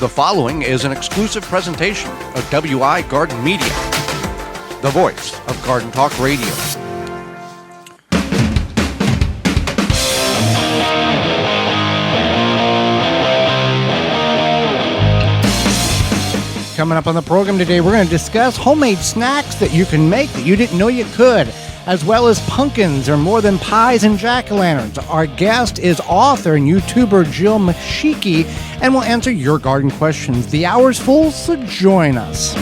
The following is an exclusive presentation of WI Garden Media, the voice of Garden Talk Radio. Coming up on the program today, we're going to discuss homemade snacks that you can make that you didn't know you could, as well as pumpkins are more than pies and jack-o'-lanterns. Our guest is author and YouTuber Jill McSheehy, and we'll answer your garden questions. The hour's full, so join us.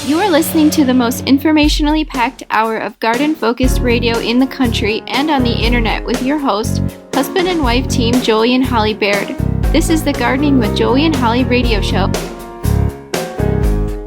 You are listening to the most informationally packed hour of garden-focused radio in the country and on the internet with your host, husband and wife team Joey and Holly Baird. This is the Gardening with Joey and Holly radio show.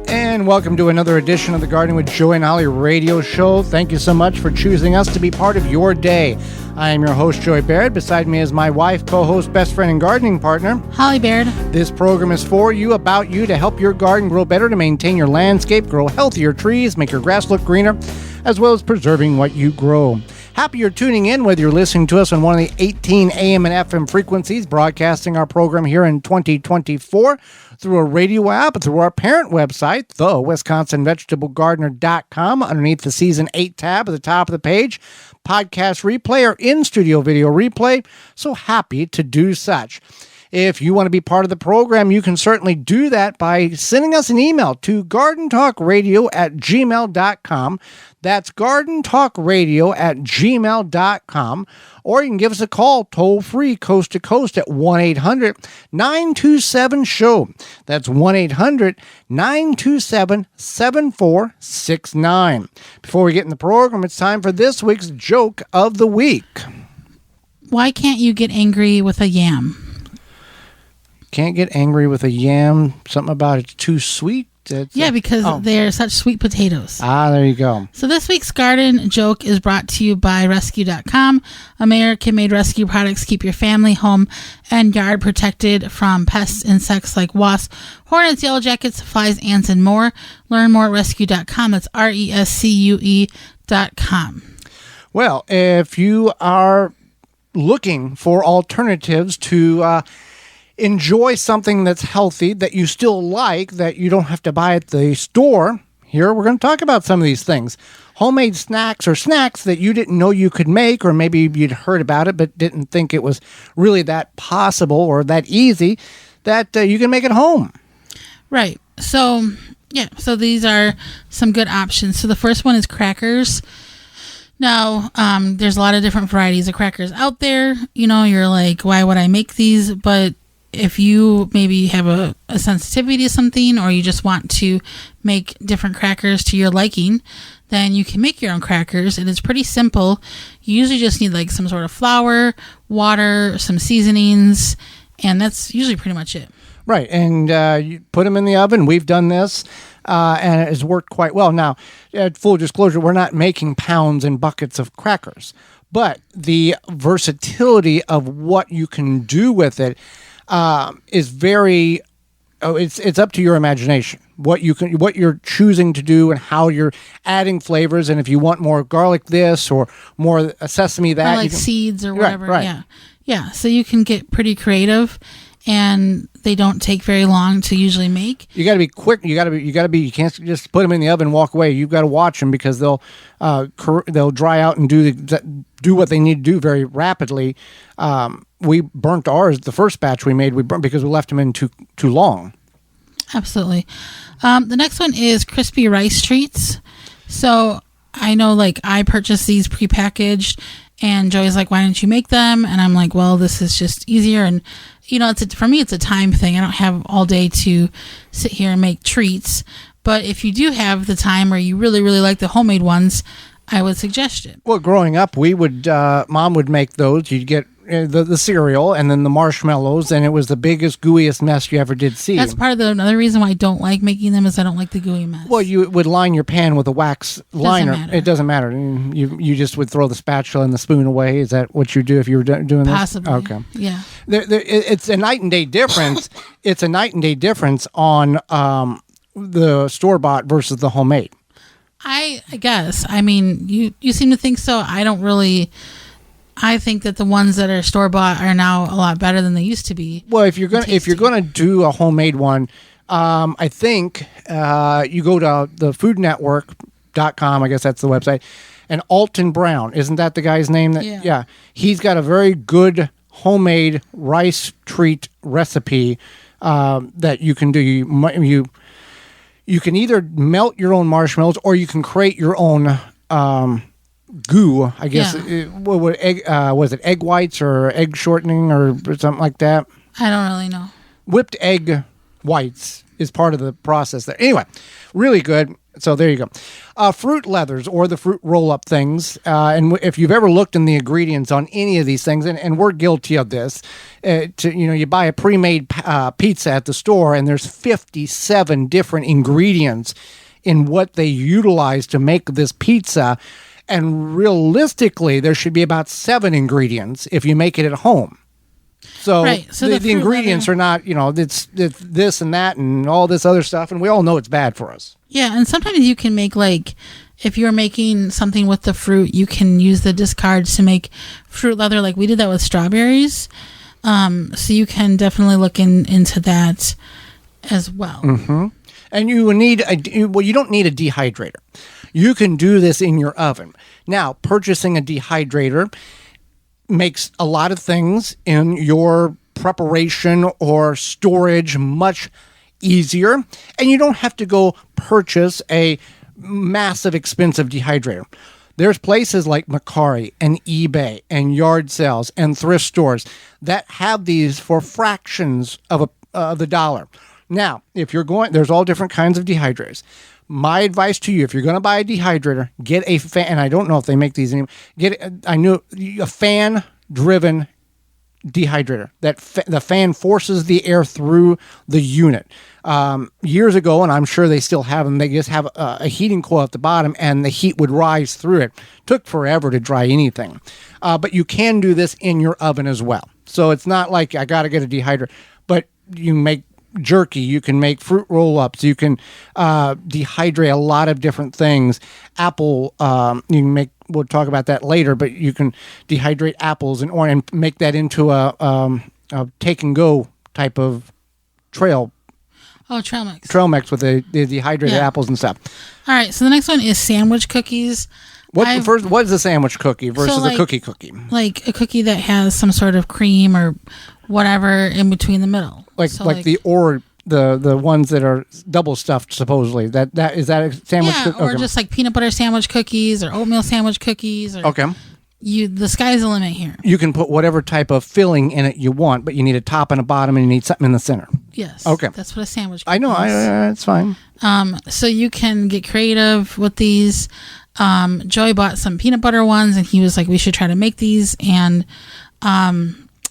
And welcome to another edition of the Gardening with Joey and Holly radio show. Thank you so much for choosing us to be part of your day. I am your host, Joey Baird. Beside me is my wife, co-host, best friend, and gardening partner, Holly Baird. This program is for you, about you, to help your garden grow better, to maintain your landscape, grow healthier trees, make your grass look greener, as well as preserving what you grow. Happy you're tuning in, whether you're listening to us on one of the 18 AM and FM frequencies, broadcasting our program here in 2024 through a radio app, through our parent website, the WisconsinVegetableGardener.com, underneath the Season 8 tab at the top of the page, podcast replay or in-studio video replay. So happy to do such. If you want to be part of the program, you can certainly do that by sending us an email to gardentalkradio@gmail.com. That's gardentalkradio@gmail.com. Or you can give us a call toll-free, coast-to-coast at 1-800-927-SHOW. That's 1-800-927-7469. Before we get in the program, it's time for this week's Joke of the Week. Why can't you get angry with a yam? Can't get angry with a yam. Something about it's too sweet. Because they're such sweet potatoes. There you go. So this week's garden joke is brought to you by Rescue.com. American-made rescue products keep your family, home, and yard protected from pests, insects like wasps, hornets, yellow jackets, flies, ants, and more. Learn more at Rescue.com. That's RESCUE.com. Well, if you are looking for alternatives to enjoy something that's healthy, that you still like, that you don't have to buy at the store, here we're going to talk about some of these things. Homemade snacks, or snacks that you didn't know you could make, or maybe you'd heard about it but didn't think it was really that possible or that easy, that you can make at home. Right. So these are some good options. So the first one is crackers. Now, there's a lot of different varieties of crackers out there. You know, you're like, why would I make these? But if you maybe have a sensitivity to something, or you just want to make different crackers to your liking, then you can make your own crackers, and it's pretty simple. You usually just need like some sort of flour, water, some seasonings, and that's usually pretty much it. Right, and you put them in the oven. We've done this, and it has worked quite well. Now, full disclosure, we're not making pounds and buckets of crackers, but the versatility of what you can do with it is very. It's up to your imagination. What you're choosing to do, and how you're adding flavors, and if you want more garlic this or more sesame that, or like seeds or whatever. Right. Yeah. So you can get pretty creative, and they don't take very long to usually make. You got to be quick. You can't just put them in the oven and walk away. You've got to watch them, because they'll dry out and do what they need to do very rapidly. We burnt ours. The first batch we made, we burnt because we left them in too long. Absolutely. The next one is crispy rice treats. So I know, like, I purchased these prepackaged, and Joey's like, why don't you make them? And I'm like, well, this is just easier. And, you know, for me, it's a time thing. I don't have all day to sit here and make treats. But if you do have the time, or you really, really like the homemade ones, I would suggest it. Well, growing up, we would, Mom would make those. You'd get the cereal and then the marshmallows, and it was the biggest, gooeyest mess you ever did see. That's part of another reason why I don't like making them, is I don't like the gooey mess. Well, you would line your pan with a wax liner. It doesn't matter. You just would throw the spatula and the spoon away. Is that what you do if you were doing this? Possibly. Okay. Yeah. It's a night and day difference. It's a night and day difference on the store-bought versus the homemade. I guess. I mean, you seem to think so. I don't really I think that the ones that are store bought are now a lot better than they used to be. Well, if you're gonna do a homemade one, I think you go to the foodnetwork.com. I guess that's the website. And Alton Brown, isn't that the guy's name? Yeah. He's got a very good homemade rice treat recipe that you can do. You can either melt your own marshmallows or you can create your own goo. I guess was it egg whites or egg shortening or something like that? I don't really know. Whipped egg whites is part of the process there. Anyway, really good. So there you go. Fruit leathers or the fruit roll-up things. And if you've ever looked in the ingredients on any of these things, and we're guilty of this, you buy a pre-made pizza at the store, and there's 57 different ingredients in what they utilize to make this pizza. And realistically, there should be about 7 ingredients if you make it at home. So, the ingredients are not, it's this and that and all this other stuff, and we all know it's bad for us. Yeah, and sometimes you can make, like, if you're making something with the fruit, you can use the discards to make fruit leather. Like we did that with strawberries. So you can definitely look into that as well. Mm-hmm. And you need you don't need a dehydrator. You can do this in your oven. Now, purchasing a dehydrator makes a lot of things in your preparation or storage much easier, and you don't have to go purchase a massive expensive dehydrator. There's places like Mercari and eBay and yard sales and thrift stores that have these for fractions of the dollar. Now, if you're going, there's all different kinds of dehydrators. My advice to you, if you're going to buy a dehydrator, get a fan, and I don't know if they make these anymore, a fan-driven dehydrator. The fan forces the air through the unit. Years ago, and I'm sure they still have them, they just have a heating coil at the bottom, and the heat would rise through it. Took forever to dry anything. But you can do this in your oven as well. So it's not like I got to get a dehydrator, but you make jerky, you can make fruit roll-ups, you can dehydrate a lot of different things. Apple, you can make, we'll talk about that later, but you can dehydrate apples and make that into a take and go type of trail mix. Trail mix with the dehydrated apples and stuff. All right, so the next one is sandwich cookies. What is a sandwich cookie versus a cookie? Like a cookie that has some sort of cream or whatever in between the middle. The ones that are double stuffed, supposedly. That is that a sandwich cookie? Or just like peanut butter sandwich cookies or oatmeal sandwich cookies. Okay. The sky's the limit here. You can put whatever type of filling in it you want, but you need a top and a bottom, and you need something in the center. Yes. Okay. That's what a sandwich cookie I know. It's fine. So you can get creative with these. Joey bought some peanut butter ones, and he was like, we should try to make these. And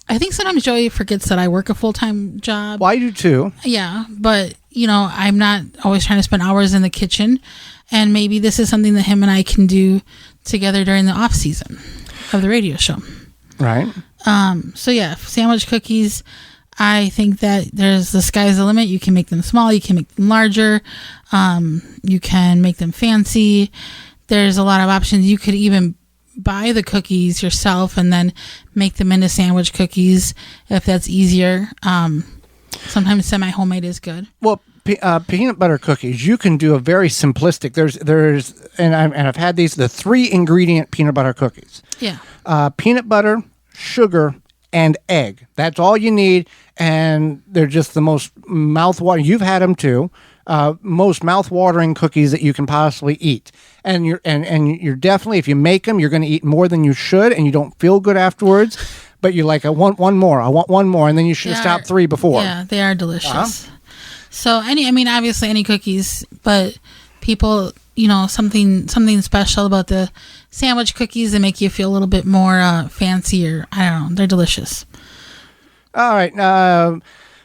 I think sometimes Joey forgets that I work a full-time job. Well, I do too. Yeah, but, I'm not always trying to spend hours in the kitchen. And maybe this is something that him and I can do together during the off season of the radio show. Right. Sandwich cookies. I think that the sky's the limit. You can make them small. You can make them larger. You can make them fancy. There's a lot of options. You could even buy the cookies yourself and then make them into sandwich cookies if that's easier. Sometimes semi-homemade is good. Well, peanut butter cookies, you can do a very simplistic. I've had these, the 3 ingredient peanut butter cookies. Yeah. Peanut butter, sugar, and egg. That's all you need, and they're just the most mouth-watering. You've had them too. Most mouth-watering cookies that you can possibly eat. And you're definitely, if you make them, you're going to eat more than you should, and you don't feel good afterwards. But you're like, I want one more, and then you should have stopped 3 before. Yeah, they are delicious. So obviously any cookies, but people, something special about the sandwich cookies that make you feel a little bit more fancier. I don't know. They're delicious. All right.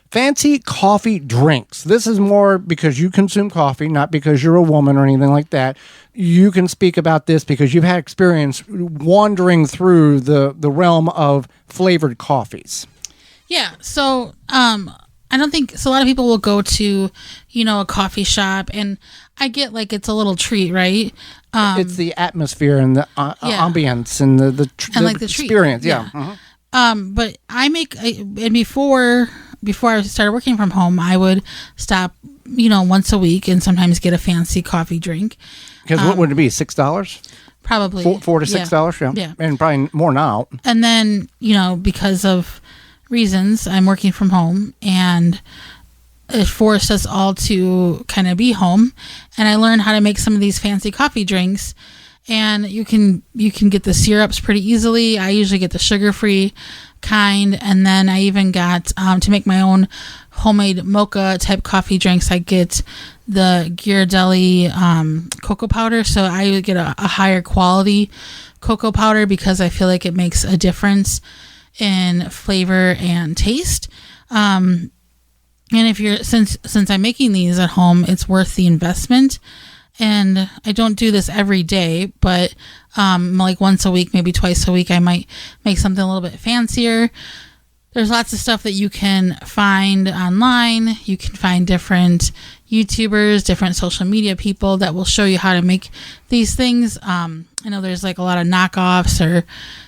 Fancy coffee drinks. This is more because you consume coffee, not because you're a woman or anything like that. You can speak about this because you've had experience wandering through the realm of flavored coffees. Yeah. So I don't think so. A lot of people will go to, a coffee shop, and I get like it's a little treat, right? It's the atmosphere and the ambience and the experience. Treat. Yeah. Mm-hmm. But and before I started working from home, I would stop, once a week and sometimes get a fancy coffee drink. Because what would it be? $6? Probably $4 to $6. Yeah. And probably more now. And then, because of reasons, I'm working from home, and it forced us all to kind of be home. And I learned how to make some of these fancy coffee drinks. And you can get the syrups pretty easily. I usually get the sugar-free kind. And then I even got, to make my own homemade mocha type coffee drinks, I get the Ghirardelli cocoa powder. So I would get a higher quality cocoa powder because I feel like it makes a difference in flavor and taste. And if you're, since I'm making these at home, it's worth the investment. And I don't do this every day, but like once a week, maybe twice a week, I might make something a little bit fancier. There's lots of stuff that you can find online. You can find different YouTubers, different social media people that will show you how to make these things. I know there's like a lot of knockoffs or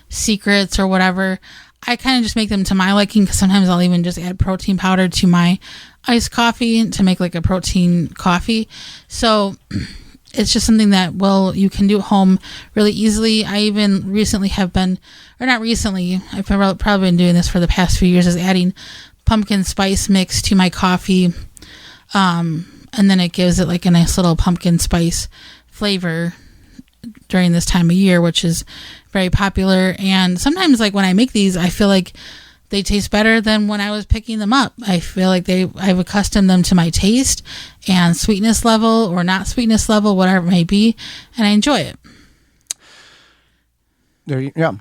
secrets or whatever. I kind of just make them to my liking, because sometimes I'll even just add protein powder to my iced coffee to make like a protein coffee. So it's just something that, you can do at home really easily. I even recently have been, or not recently, I've probably been doing this for the past few years, is adding pumpkin spice mix to my coffee. And then it gives it like a nice little pumpkin spice flavor during this time of year, which is very popular. And sometimes, like when I make these, I feel like they taste better than when I was picking them up. I feel like I've accustomed them to my taste and sweetness level or not sweetness level, whatever it may be, and I enjoy it. Yeah,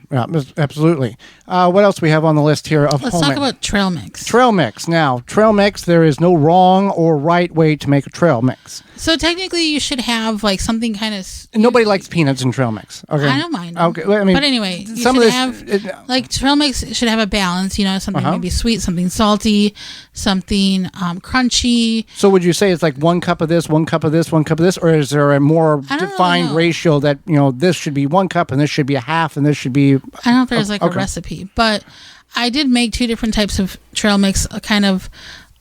absolutely. What else we have on the list here of Let's talk about trail mix. Trail mix. Now, trail mix, there is no wrong or right way to make a trail mix. So technically, you should have like something kind of. Nobody likes peanuts in trail mix. Okay, I don't mind. Okay, well, I mean, but anyway, you some should of this, like trail mix should have a balance. Something maybe sweet, something salty, something crunchy. So would you say it's like 1 cup of this, 1 cup of this, 1 cup of this, or is there a more defined ratio that this should be 1 cup and this should be a half and this should be? I don't know if there's a recipe, but I did make 2 different types of trail mix, kind of,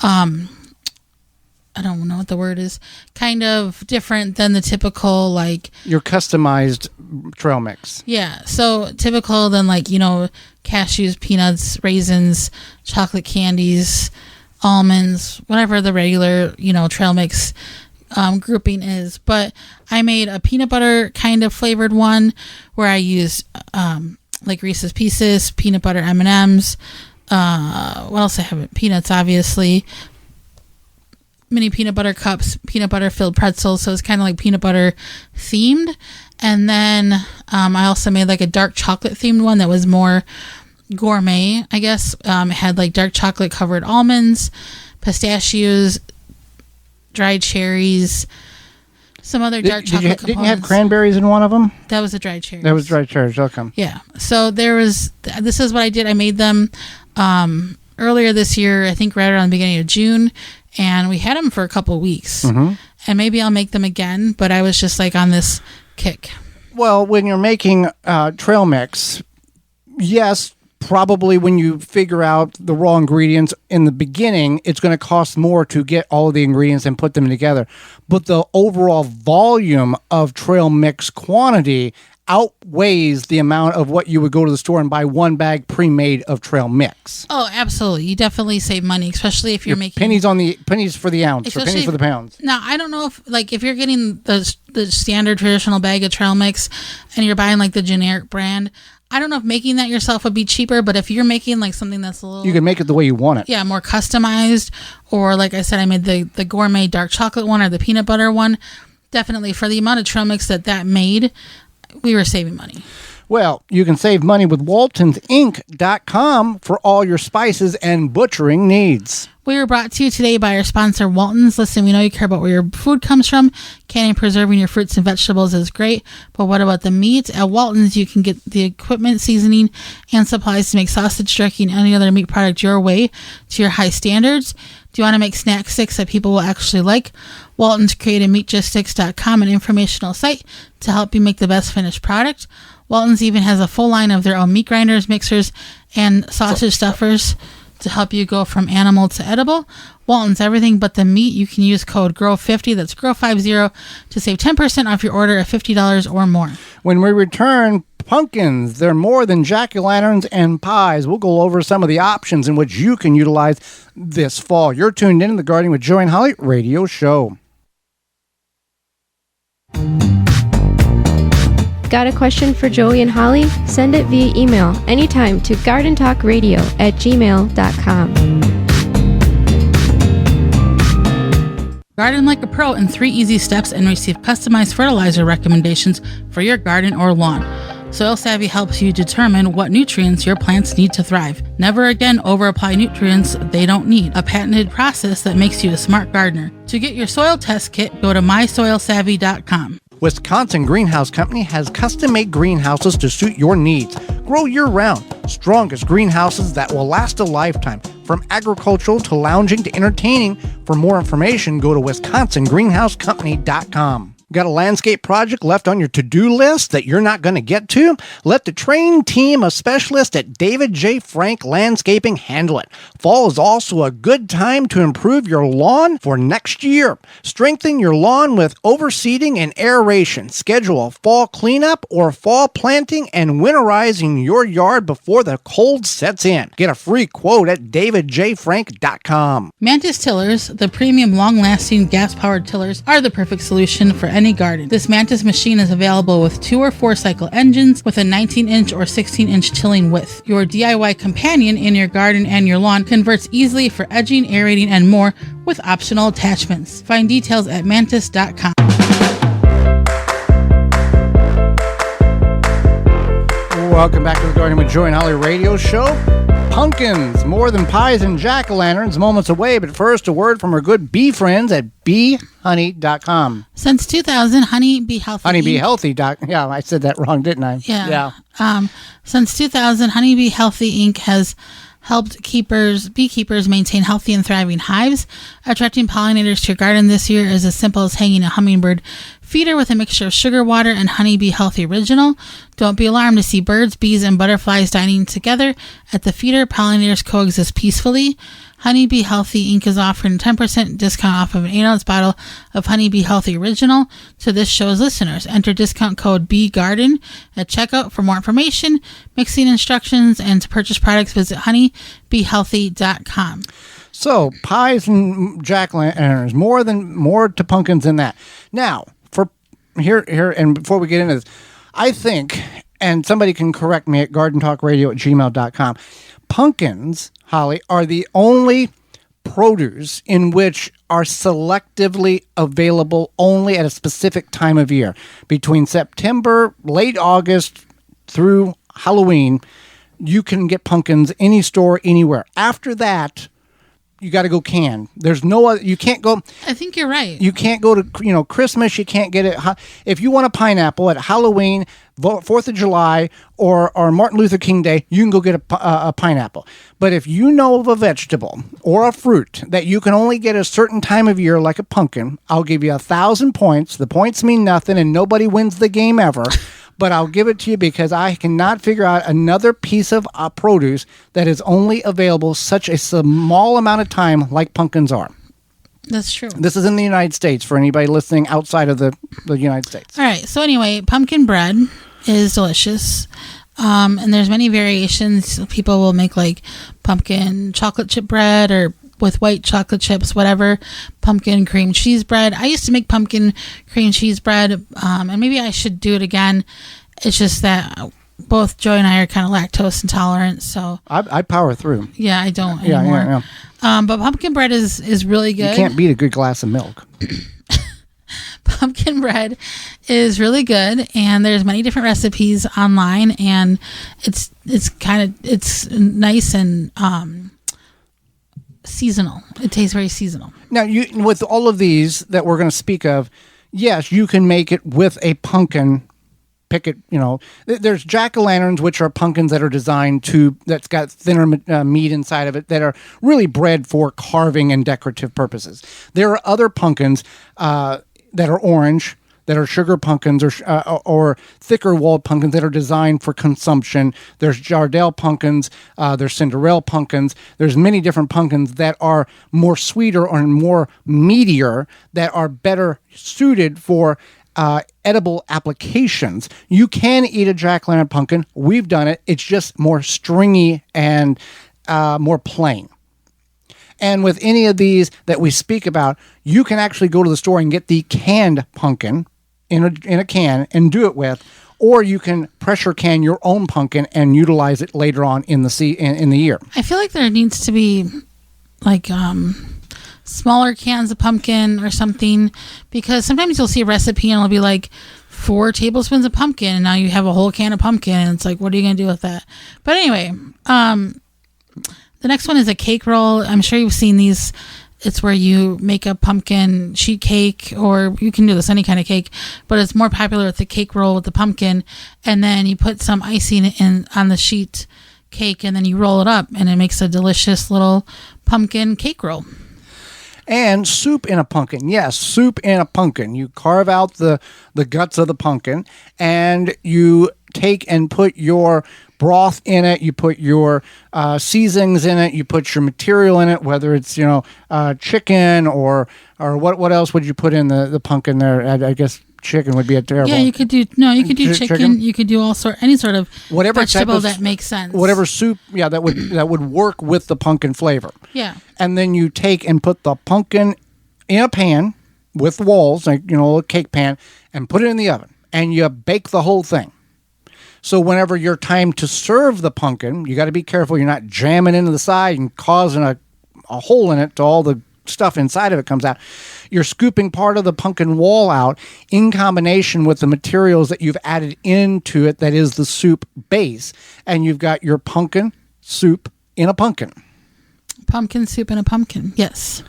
I don't know what the word is, kind of different than the typical, like... Your customized trail mix. Yeah, so typical than like, cashews, peanuts, raisins, chocolate candies, almonds, whatever the regular, trail mix grouping is. But I made a peanut butter kind of flavored one where I used like Reese's Pieces, peanut butter M&Ms, what else I have? Peanuts, obviously, mini peanut butter cups, peanut butter filled pretzels, so it's kind of like peanut butter themed. And then I also made like a dark chocolate themed one that was more gourmet, I guess. It had like dark chocolate covered almonds, pistachios, dried cherries, some other dark chocolate components. Didn't you have cranberries in one of them? That was a dried cherry. That was dried cherries. Okay. Yeah. So this is what I did. I made them earlier this year, I think right around the beginning of June, and we had them for a couple of weeks. Mm-hmm. And maybe I'll make them again, but I was just like on this kick. Well, when you're making trail mix, yes, probably when you figure out the raw ingredients in the beginning, it's going to cost more to get all of the ingredients and put them together. But the overall volume of trail mix quantity outweighs the amount of what you would go to the store and buy 1 bag pre-made of trail mix. Oh, absolutely. You definitely save money, especially if you're making pennies for the ounce or pennies for the pounds. Now, I don't know if you're getting the standard traditional bag of trail mix and you're buying like the generic brand, I don't know if making that yourself would be cheaper, but if you're making like something that's a little... You can make it the way you want it. Yeah, more customized. Or like I said, I made the gourmet dark chocolate one or the peanut butter one. Definitely for the amount of trail mix that made, we were saving money. Well, you can save money with WaltonsInc.com for all your spices and butchering needs. We were brought to you today by our sponsor, Waltons. Listen, we know you care about where your food comes from. Canning and preserving your fruits and vegetables is great, but what about the meat? At Waltons, you can get the equipment, seasoning, and supplies to make sausage, jerky, and any other meat product your way to your high standards. Do you want to make snack sticks that people will actually like? Waltons created MeatJustSticks.com, an informational site to help you make the best finished product. Waltons even has a full line of their own meat grinders, mixers, and sausage stuffers to help you go from animal to edible. Walton's everything but the meat. You can use code GROW50, that's GROW50, to save 10% off your order of $50 or more. When we return, pumpkins, they're more than jack-o'-lanterns and pies. We'll go over some of the options in which you can utilize this fall. You're tuned in to the Gardening with Joey and Holly radio show. Got a question for Joey and Holly? Send it via email anytime to gardentalkradio@gmail.com. Garden like a pro in 3 easy steps and receive customized fertilizer recommendations for your garden or lawn. Soil Savvy helps you determine what nutrients your plants need to thrive. Never again over-apply nutrients they don't need. A patented process that makes you a smart gardener. To get your soil test kit, go to mysoilsavvy.com. Wisconsin Greenhouse Company has custom-made greenhouses to suit your needs. Grow year-round. Strongest greenhouses that will last a lifetime. From agricultural to lounging to entertaining. For more information, go to wisconsingreenhousecompany.com. Got a landscape project left on your to-do list that you're not going to get to? Let the trained team of specialists at David J. Frank Landscaping handle it. Fall is also a good time to improve your lawn for next year. Strengthen your lawn with overseeding and aeration. Schedule a fall cleanup or fall planting and winterizing your yard before the cold sets in. Get a free quote at davidjfrank.com. Mantis tillers, the premium long-lasting gas-powered tillers, are the perfect solution for any garden. This Mantis machine is available with 2 or 4 cycle engines with a 19-inch or 16-inch tilling width. Your DIY companion in your garden and your lawn converts easily for edging, aerating, and more with optional attachments. Find details at mantis.com. Welcome back to the Gardening with Joey and Holly radio show. Pumpkins, more than pies and jack-o'-lanterns, moments away. But first, a word from our good bee friends at beehoney.com. Since 2000, Honey Bee Healthy. Honeybeehealthy. Yeah, I said that wrong, didn't I? Yeah. Since 2000, Honey Bee Healthy Inc. has helped beekeepers maintain healthy and thriving hives. Attracting pollinators to your garden this year is as simple as hanging a hummingbird feeder with a mixture of sugar water and Honey Bee Healthy Original. Don't be alarmed to see birds, bees, and butterflies dining together at the feeder. Pollinators coexist peacefully. Honey Bee Healthy Inc. is offering a 10% discount off of an 8-ounce bottle of Honey Bee Healthy Original to this show's listeners. Enter discount code BEEGARDEN at checkout. For more information, mixing instructions, and to purchase products, visit honeybeehealthy.com. So, pies and jack-o'-lanterns, more to pumpkins than that. Now, for here, and before we get into this, I think, and somebody can correct me at gardentalkradio@gmail.com, pumpkins, Holly, are the only produce in which are selectively available only at a specific time of year. Between September, late August, through Halloween, you can get pumpkins any store, anywhere. After that, you got to go canned. There's no other. You can't go. I think you're right. You can't go to Christmas. You can't get it. If you want a pineapple at Halloween, 4th of July, or Martin Luther King Day, you can go get a pineapple. But if you know of a vegetable or a fruit that you can only get a certain time of year, like a pumpkin, I'll give you 1,000 points. The points mean nothing, and nobody wins the game ever. But I'll give it to you because I cannot figure out another piece of produce that is only available such a small amount of time like pumpkins are. That's true. This is in the United States for anybody listening outside of the United States. All right. So anyway, pumpkin bread is delicious. And there's many variations. People will make like pumpkin chocolate chip bread or with white chocolate chips, whatever, pumpkin cream cheese bread. I used to make pumpkin cream cheese bread, and maybe I should do it again. It's just that both Joy and I are kind of lactose intolerant, so I power through. Yeah, I don't anymore. Yeah. But pumpkin bread is really good. You can't beat a good glass of milk. Pumpkin bread is really good, and there's many different recipes online, and it's nice and seasonal. It tastes very seasonal. Now, with all of these that we're going to speak of, yes, you can make it with a pumpkin. Pick it, there's jack-o'-lanterns, which are pumpkins that are designed that's got thinner meat inside of it, that are really bred for carving and decorative purposes. There are other pumpkins that are orange, that are sugar pumpkins or thicker walled pumpkins that are designed for consumption. There's Jardel pumpkins, there's Cinderella pumpkins. There's many different pumpkins that are more sweeter or more meatier, that are better suited for edible applications. You can eat a jack-o'-lantern pumpkin. We've done it. It's just more stringy and more plain. And with any of these that we speak about, you can actually go to the store and get the canned pumpkin in a can and do it with, or you can pressure can your own pumpkin and utilize it later on in the year. I feel like there needs to be like smaller cans of pumpkin or something, because sometimes you'll see a recipe and it'll be like 4 tablespoons of pumpkin, and now you have a whole can of pumpkin, and it's like, what are you going to do with that? But anyway, the next one is a cake roll. I'm sure you've seen these. It's where you make a pumpkin sheet cake, or you can do this any kind of cake, but it's more popular with the cake roll with the pumpkin, and then you put some icing on the sheet cake, and then you roll it up, and it makes a delicious little pumpkin cake roll. And soup in a pumpkin. Yes, soup in a pumpkin. You carve out the guts of the pumpkin, and you take and put your broth in it. You put your seasonings in it. You put your material in it, whether it's chicken or what else would you put in the pumpkin there? I guess chicken would be a terrible. Yeah, you could do chicken. You could do any sort of whatever vegetable that makes sense. Whatever soup, that would work with the pumpkin flavor. Yeah. And then you take and put the pumpkin in a pan with walls, like a cake pan, and put it in the oven, and you bake the whole thing. So whenever your time to serve the pumpkin, you got to be careful you're not jamming into the side and causing a hole in it to all the stuff inside of it comes out. You're scooping part of the pumpkin wall out in combination with the materials that you've added into it, that is the soup base, and you've got your pumpkin soup in a pumpkin. Pumpkin soup in a pumpkin, yes.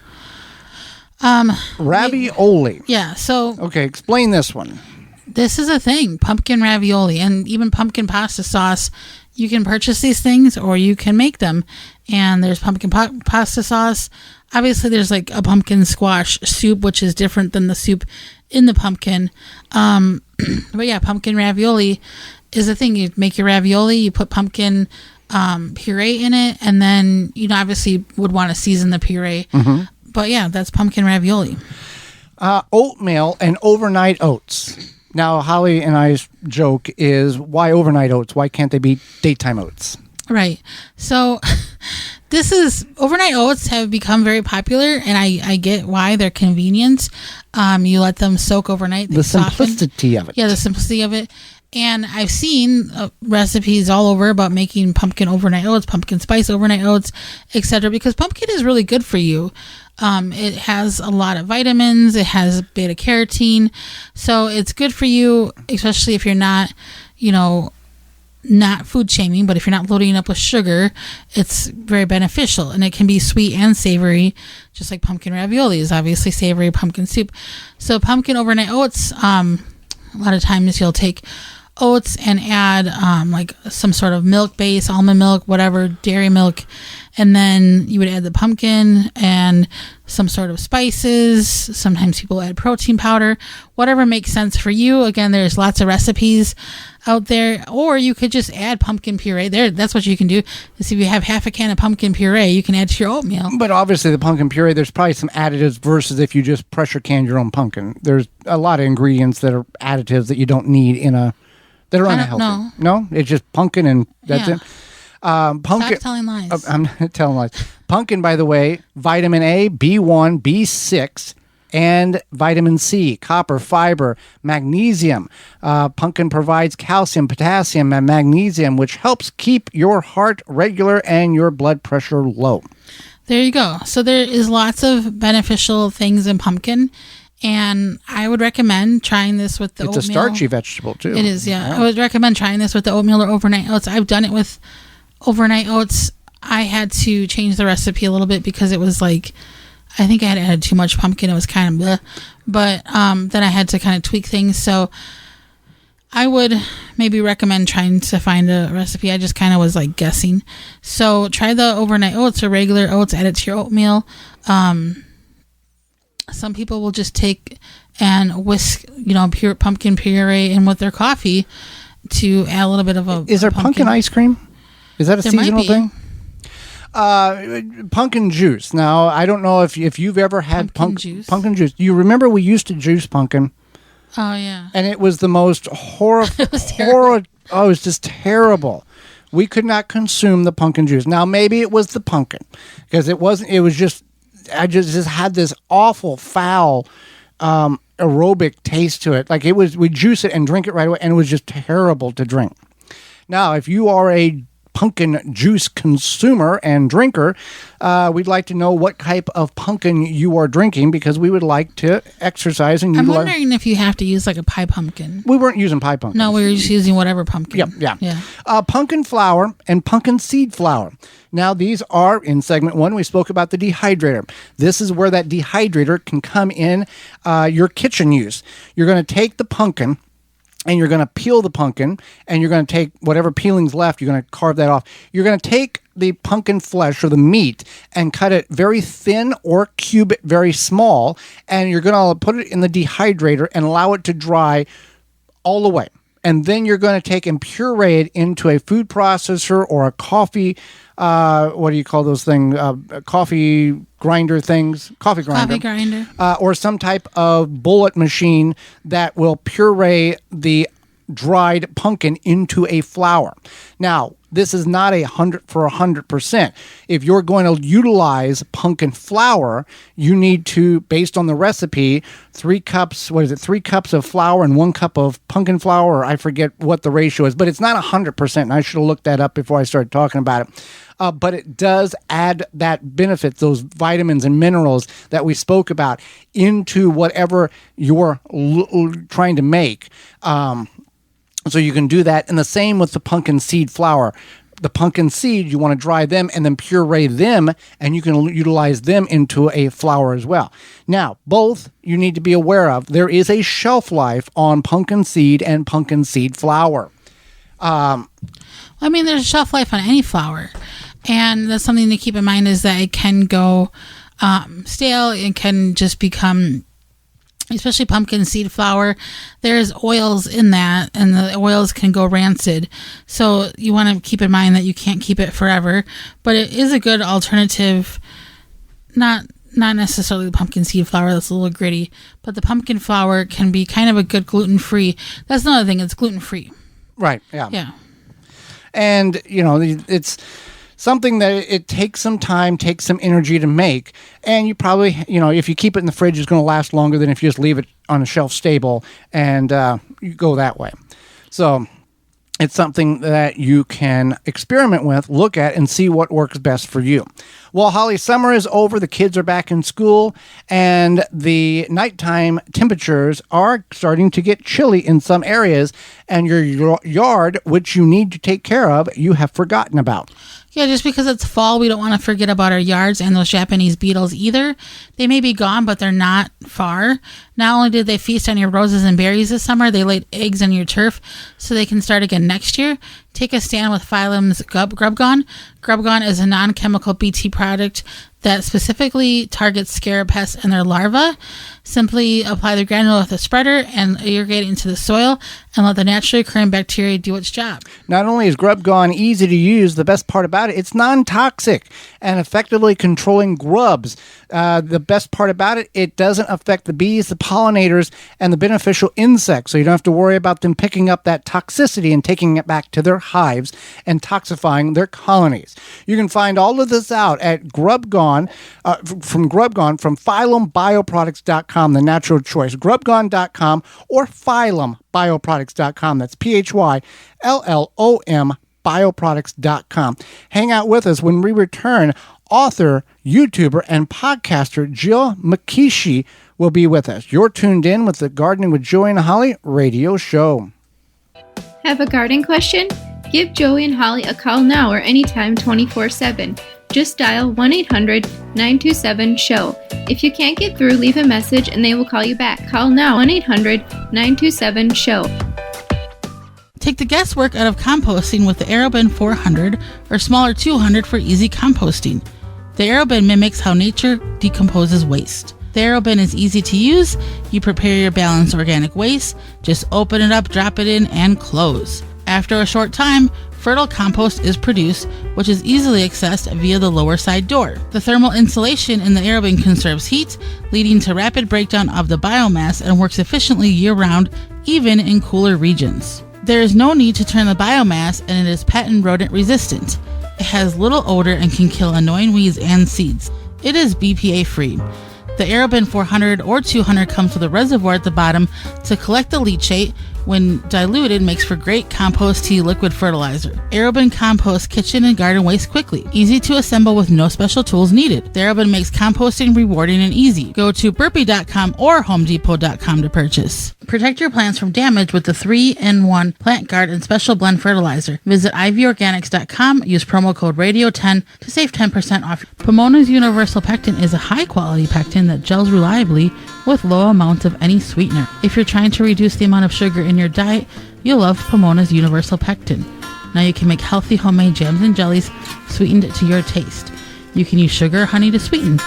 Ravioli. Yeah, so... Okay, explain this one. This is a thing, pumpkin ravioli, and even pumpkin pasta sauce. You can purchase these things, or you can make them. And there's pumpkin pasta sauce. Obviously, there's like a pumpkin squash soup, which is different than the soup in the pumpkin. But yeah, pumpkin ravioli is a thing. You make your ravioli, you put pumpkin puree in it, and then you obviously would want to season the puree. Mm-hmm. But yeah, that's pumpkin ravioli. Oatmeal and overnight oats. Now, Holly and I's joke is, why overnight oats? Why can't they be daytime oats? Right. So overnight oats have become very popular, and I get why. They're convenient. You let them soak overnight. The simplicity of it. Yeah, the simplicity of it. And I've seen recipes all over about making pumpkin overnight oats, pumpkin spice overnight oats, etc. Because pumpkin is really good for you. It has a lot of vitamins. It has beta carotene. So it's good for you, especially if you're not, not food shaming, but if you're not loading up with sugar, it's very beneficial. And it can be sweet and savory, just like pumpkin ravioli is obviously savory pumpkin soup. So pumpkin overnight oats, a lot of times you'll take oats and add like some sort of milk base, almond milk, whatever, dairy milk, and then you would add the pumpkin and some sort of spices. Sometimes people add protein powder, whatever makes sense for you. Again, there's lots of recipes out there, or you could just add pumpkin puree there. That's what you can do. Is if you have half a can of pumpkin puree, you can add to your oatmeal. But obviously the pumpkin puree, there's probably some additives versus if you just pressure canned your own pumpkin. There's a lot of ingredients that are additives that you don't need that are unhealthy. No, it's just pumpkin and that's it. Pumpkin. Stop telling lies. I'm not telling lies. Pumpkin, by the way, vitamin A, B1, B6, and vitamin C, copper, fiber, magnesium. Pumpkin provides calcium, potassium, and magnesium, which helps keep your heart regular and your blood pressure low. There you go. So there is lots of beneficial things in pumpkin. And I would recommend trying this with the oatmeal. It's a starchy vegetable, too. It is, yeah. I would recommend trying this with the oatmeal or overnight oats. I've done it with overnight oats. I had to change the recipe a little bit because it was like, I think I had added too much pumpkin. It was kind of bleh. But then I had to kind of tweak things. So I would maybe recommend trying to find a recipe. I just kind of was like guessing. So try the overnight oats or regular oats, add it to your oatmeal. Some people will just take and whisk, pure pumpkin puree in with their coffee to add a little bit of a. Is there pumpkin ice cream? Is that a seasonal thing? Pumpkin juice. Now, I don't know if you've ever had pumpkin juice. You remember we used to juice pumpkin? Oh, yeah. And it was the most horrible. Oh, it was just terrible. We could not consume the pumpkin juice. Now, maybe it was the pumpkin because it wasn't. It was just. I just had this awful, foul, aerobic taste to it. Like it was, we juice it and drink it right away, and it was just terrible to drink. Now, if you are a pumpkin juice consumer and drinker, we'd like to know what type of pumpkin you are drinking because we would like to exercise and utilize. I'm wondering if you have to use like a pie pumpkin. We weren't using pie pumpkin. No, we were just using whatever pumpkin. Yeah. Pumpkin flour and pumpkin seed flour. Now, these are, in segment 1, we spoke about the dehydrator. This is where that dehydrator can come in your kitchen use. You're going to take the pumpkin, and you're going to peel the pumpkin, and you're going to take whatever peeling's left, you're going to carve that off. You're going to take the pumpkin flesh or the meat and cut it very thin or cube it very small, and you're going to put it in the dehydrator and allow it to dry all the way. And then you're going to take and puree it into a food processor or a coffee, what do you call those things? Coffee grinder things? Coffee grinder. Or some type of bullet machine that will puree the dried pumpkin into a flour. Now, this is not 100%. If you're going to utilize pumpkin flour, you need to, based on the recipe, 3 cups of flour and 1 cup of pumpkin flour, or I forget what the ratio is, but it's not 100%. And I should have looked that up before I started talking about it. But it does add that benefit, those vitamins and minerals that we spoke about, into whatever you're trying to make. So you can do that. And the same with the pumpkin seed flour. The pumpkin seed, you want to dry them and then puree them, and you can utilize them into a flour as well. Now, both you need to be aware of. There is a shelf life on pumpkin seed and pumpkin seed flour. There's a shelf life on any flour. And that's something to keep in mind is that it can go stale. It can just become, especially pumpkin seed flour, there's oils in that, and the oils can go rancid. So you want to keep in mind that you can't keep it forever. But it is a good alternative, not necessarily the pumpkin seed flour, that's a little gritty, but the pumpkin flour can be kind of a good gluten-free. That's another thing, it's gluten-free. Right, yeah. Yeah. And, it's something that it takes some time, takes some energy to make. And you probably, if you keep it in the fridge, it's going to last longer than if you just leave it on a shelf stable and you go that way. So it's something that you can experiment with, look at, and see what works best for you. Well, Holly, summer is over. The kids are back in school, and the nighttime temperatures are starting to get chilly in some areas, and your yard, which you need to take care of, you have forgotten about. Yeah, just because it's fall, we don't want to forget about our yards and those Japanese beetles either. They may be gone, but they're not far. Not only did they feast on your roses and berries this summer, they laid eggs on your turf so they can start again next year. Take a stand with Phylum's Grub Gone. Grub Gone is a non-chemical BT product that specifically targets scarab pests and their larvae. Simply apply the granule with a spreader and irrigate it into the soil and let the naturally occurring bacteria do its job. Not only is Grub Gone easy to use, the best part about it, it's non-toxic and effectively controlling grubs. The best part about it, it doesn't affect the bees, the pollinators, and the beneficial insects, so you don't have to worry about them picking up that toxicity and taking it back to their hives and toxifying their colonies. You can find all of this out at Grub Gone, from PhylumBioproducts.com, the natural choice, grubgone.com, or PhylumBioproducts.com. That's PhylLLOM bioproducts.com. Hang out with us when we return. Author, YouTuber, and podcaster Jill McSheehy will be with us. You're tuned in with the Gardening with Joey and Holly radio show. Have a garden question? Give Joey and Holly a call now or anytime 24/7. Just dial 1-800-927-SHOW. If you can't get through, leave a message and they will call you back. Call now 1-800-927-SHOW. Take the guesswork out of composting with the AeroBin 400 or smaller 200 for easy composting. The AeroBin mimics how nature decomposes waste. The AeroBin is easy to use. You prepare your balanced organic waste, just open it up, drop it in, and close. After a short time, fertile compost is produced, which is easily accessed via the lower side door. The thermal insulation in the AeroBin conserves heat, leading to rapid breakdown of the biomass and works efficiently year-round, even in cooler regions. There is no need to turn the biomass, and it is pet and rodent resistant. It has little odor and can kill annoying weeds and seeds. It is BPA free. The AeroBin 400 or 200 comes with a reservoir at the bottom to collect the leachate. When diluted, makes for great compost tea liquid fertilizer. AeroBin composts kitchen and garden waste quickly. Easy to assemble with no special tools needed. The AeroBin makes composting rewarding and easy. Go to burpee.com or homedepot.com to purchase. Protect your plants from damage with the 3-in-1 Plant Guard and Special Blend Fertilizer. Visit ivorganics.com. Use promo code RADIO10 to save 10% off. Pomona's Universal Pectin is a high-quality pectin that gels reliably with low amounts of any sweetener. If you're trying to reduce the amount of sugar in your diet, you'll love Pomona's Universal Pectin. Now you can make healthy homemade jams and jellies sweetened to your taste. You can use sugar or honey to sweeten.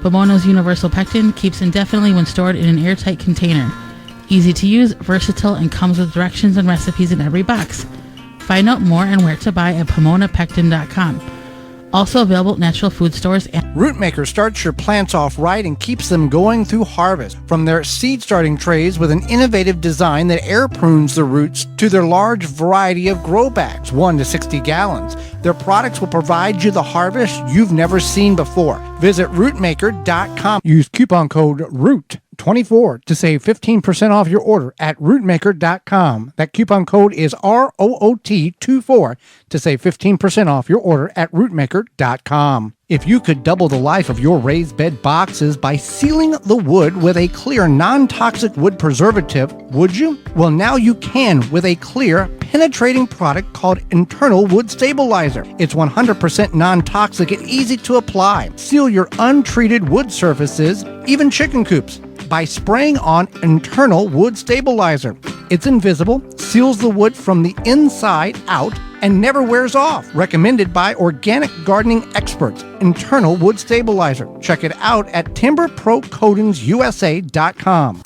Pomona's Universal Pectin keeps indefinitely when stored in an airtight container. Easy to use, versatile, and comes with directions and recipes in every box. Find out more and where to buy at PomonaPectin.com. Also available at natural food stores. Rootmaker starts your plants off right and keeps them going through harvest. From their seed starting trays with an innovative design that air prunes the roots to their large variety of grow bags, 1 to 60 gallons. Their products will provide you the harvest you've never seen before. Visit rootmaker.com. Use coupon code ROOT24 to save 15% off your order at rootmaker.com. That coupon code is ROOT24 to save 15% off your order at rootmaker.com. If you could double the life of your raised bed boxes by sealing the wood with a clear non-toxic wood preservative, would you? Well, now you can with a clear, penetrating product called Internal Wood Stabilizer. It's 100% non-toxic and easy to apply. Seal your untreated wood surfaces, even chicken coops, by spraying on Internal Wood Stabilizer. It's invisible, seals the wood from the inside out, and never wears off. Recommended by organic gardening experts. Internal Wood Stabilizer. Check it out at timberprocoatingsusa.com.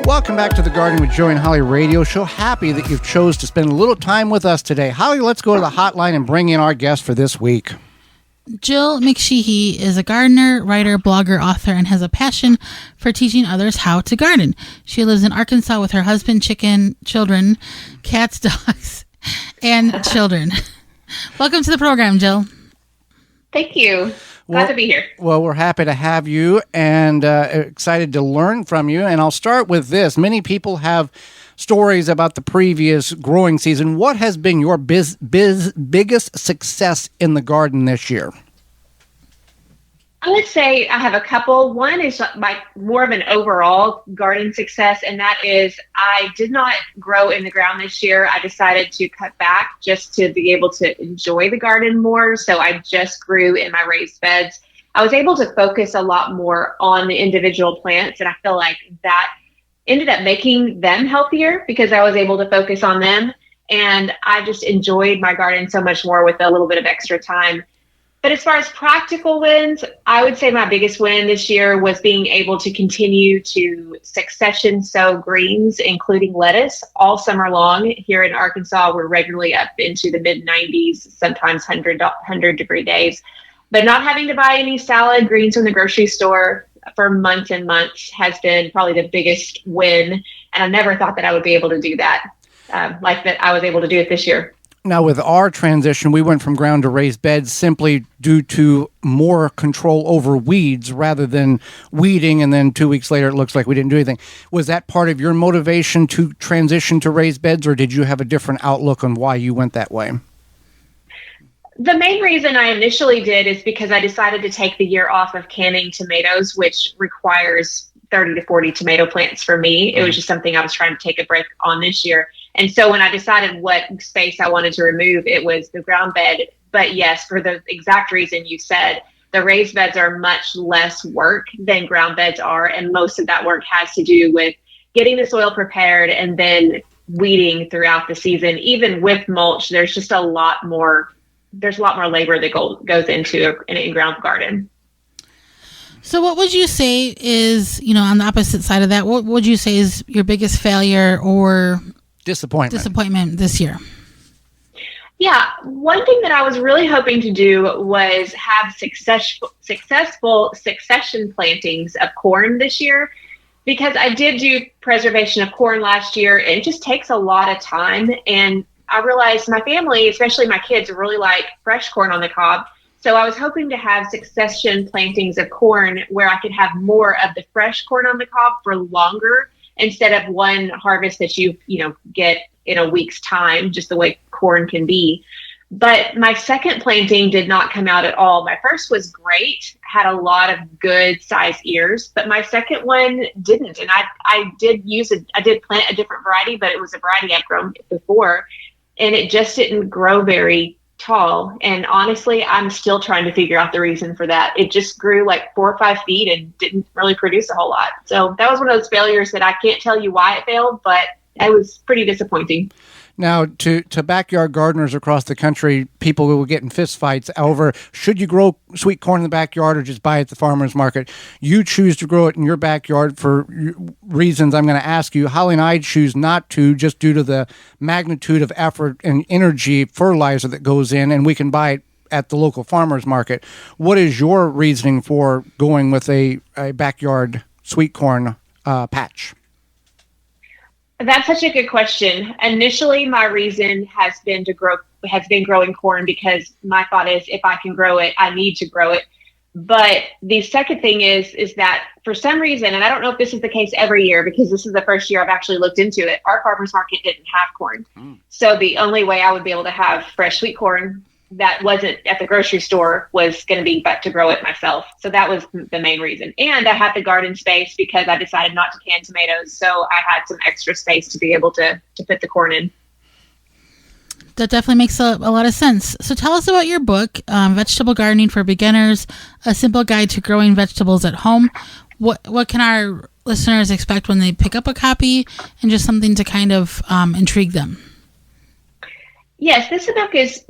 Welcome back to the Gardening with Joey and Holly radio show. Happy that you've chose to spend a little time with us today. Holly, let's go to the hotline and bring in our guest for this week. Jill McSheehy is a gardener, writer, blogger, author, and has a passion for teaching others how to garden. She lives in Arkansas with her husband, children, cats, dogs, and children. Welcome to the program, Jill. Thank you. Glad to be here. Well, we're happy to have you and excited to learn from you. And I'll start with this. Many people have stories about the previous growing season. What has been your biggest success in the garden this year? I would say I have a couple. One is more of an overall garden success, and that is I did not grow in the ground this year. I decided to cut back just to be able to enjoy the garden more. So I just grew in my raised beds. I was able to focus a lot more on the individual plants, and I feel like that ended up making them healthier because I was able to focus on them. And I just enjoyed my garden so much more with a little bit of extra time. But as far as practical wins, I would say my biggest win this year was being able to continue to succession sow greens, including lettuce, all summer long. Here in Arkansas, we're regularly up into the mid-90s, sometimes 100-degree days. But not having to buy any salad greens from the grocery store for months and months has been probably the biggest win. And I never thought that I would be able to do that, like that I was able to do it this year. Now, with our transition, we went from ground to raised beds simply due to more control over weeds rather than weeding, and then 2 weeks later, it looks like we didn't do anything. Was that part of your motivation to transition to raised beds, or did you have a different outlook on why you went that way? The main reason I initially did is because I decided to take the year off of canning tomatoes, which requires 30 to 40 tomato plants for me. It was just something I was trying to take a break on this year. And so when I decided what space I wanted to remove, it was the ground bed. But yes, for the exact reason you said, the raised beds are much less work than ground beds are. And most of that work has to do with getting the soil prepared and then weeding throughout the season. Even with mulch, there's just a lot more labor that goes into an in-ground garden. So what would you say is, on the opposite side of that, what would you say is your biggest failure or disappointment this year? Yeah, one thing that I was really hoping to do was have successful succession plantings of corn this year, because I did do preservation of corn last year, and it just takes a lot of time. And I realized my family, especially my kids, really like fresh corn on the cob. So I was hoping to have succession plantings of corn where I could have more of the fresh corn on the cob for longer, instead of one harvest that you get in a week's time, just the way corn can be. But my second planting did not come out at all. My first was great, had a lot of good size ears, but my second one didn't. And I did plant a different variety, but it was a variety I've grown before, and it just didn't grow very tall. And honestly, I'm still trying to figure out the reason for that. It just grew like 4 or 5 feet and didn't really produce a whole lot. So that was one of those failures that I can't tell you why it failed, but it was pretty disappointing. Now, to backyard gardeners across the country, people will get in fist fights over should you grow sweet corn in the backyard or just buy it at the farmer's market. You choose to grow it in your backyard for reasons I'm going to ask you. Holly and I choose not to, just due to the magnitude of effort and energy fertilizer that goes in, and we can buy it at the local farmer's market. What is your reasoning for going with a backyard sweet corn patch? That's such a good question. Initially, my reason has been growing corn, because my thought is if I can grow it, I need to grow it. But the second thing is that for some reason, and I don't know if this is the case every year, because this is the first year I've actually looked into it, our farmer's market didn't have corn. So the only way I would be able to have fresh sweet corn that wasn't at the grocery store was going to be to grow it myself. So that was the main reason. And I had the garden space because I decided not to can tomatoes. So I had some extra space to be able to put the corn in. That definitely makes a lot of sense. So tell us about your book, Vegetable Gardening for Beginners, a simple guide to growing vegetables at home. What can our listeners expect when they pick up a copy, and just something to kind of intrigue them? Yes, this book is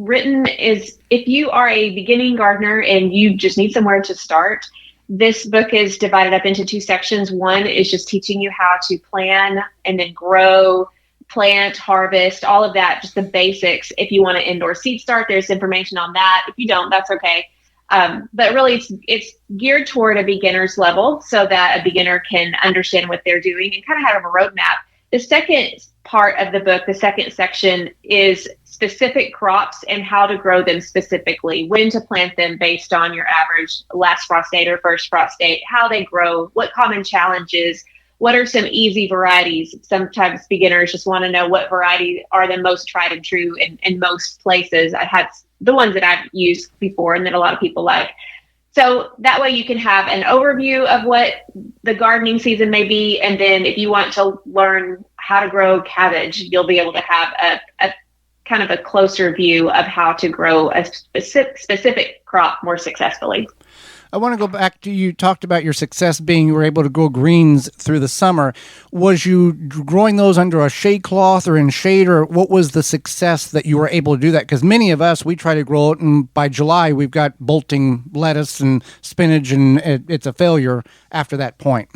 if you are a beginning gardener and you just need somewhere to start, this book is divided up into 2 sections. One is just teaching you how to plan and then grow, plant, harvest, all of that, just the basics. If you want to indoor seed start, there's information on that. If you don't, that's okay. But really, it's geared toward a beginner's level so that a beginner can understand what they're doing and kind of have a roadmap. The second part of the book, the second section, is specific crops and how to grow them specifically, when to plant them based on your average last frost date or first frost date, how they grow, what common challenges, what are some easy varieties. Sometimes beginners just want to know what variety are the most tried and true in most places. I had the ones that I've used before and that a lot of people like. So that way you can have an overview of what the gardening season may be. And then if you want to learn how to grow cabbage, you'll be able to have a kind of a closer view of how to grow a specific crop more successfully. I want to go back to, you talked about your success being you were able to grow greens through the summer. Was you growing those under a shade cloth or in shade, or what was the success that you were able to do that? Because many of us, we try to grow it, and by July we've got bolting lettuce and spinach, and it's a failure after that point.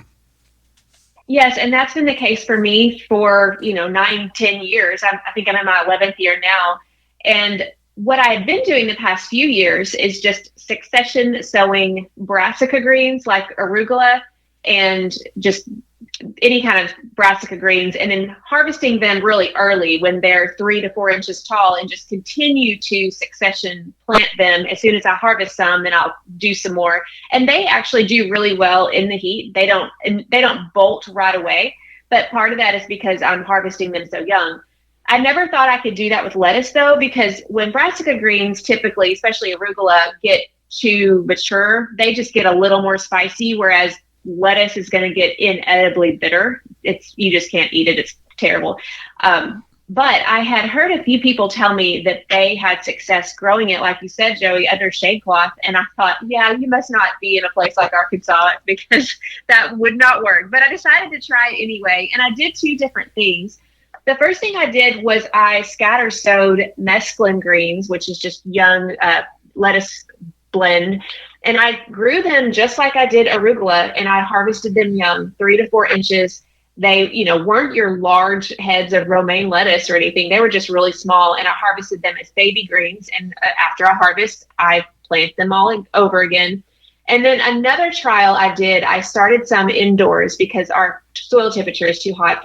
Yes, and that's been the case for me for 9-10 years. I think I'm in my 11th year now, and what I had been doing the past few years is just succession sowing brassica greens like arugula and just any kind of brassica greens, and then harvesting them really early when they're 3 to 4 inches tall, and just continue to succession plant them. As soon as I harvest some, then I'll do some more. And they actually do really well in the heat. They don't bolt right away, but part of that is because I'm harvesting them so young. I never thought I could do that with lettuce though, because when brassica greens typically, especially arugula, get to mature, they just get a little more spicy, whereas lettuce is going to get inedibly bitter. You just can't eat it. It's terrible. But I had heard a few people tell me that they had success growing it, like you said, Joey, under shade cloth. And I thought, yeah, you must not be in a place like Arkansas because that would not work. But I decided to try it anyway. And I did 2 different things. The first thing I did was I scatter sowed mesclun greens, which is just young lettuce blend. And I grew them just like I did arugula, and I harvested them young, 3 to 4 inches. They, weren't your large heads of romaine lettuce or anything. They were just really small, and I harvested them as baby greens. And after I harvest, I plant them all over again. And then another trial I did, I started some indoors because our soil temperature is too hot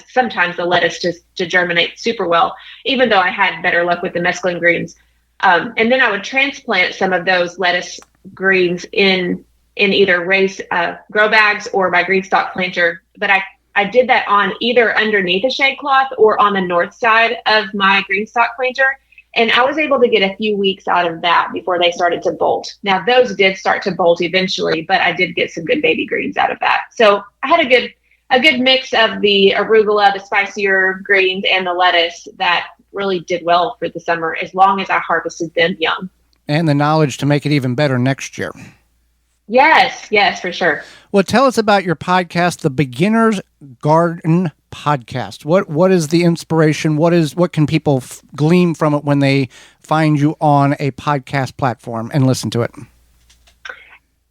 sometimes the lettuce to germinate super well, even though I had better luck with the mesclun greens. And then I would transplant some of those lettuce greens in either raised grow bags or my green stalk planter. But I did that on either underneath a shade cloth or on the north side of my green stalk planter. And I was able to get a few weeks out of that before they started to bolt. Now, those did start to bolt eventually, but I did get some good baby greens out of that. So I had a good mix of the arugula, the spicier greens, and the lettuce that really did well for the summer as long as I harvested them young. And the knowledge to make it even better next year. Yes, for sure. Well, tell us about your podcast, the Beginner's Garden Podcast. What is the inspiration? What can people glean from it when they find you on a podcast platform and listen to it?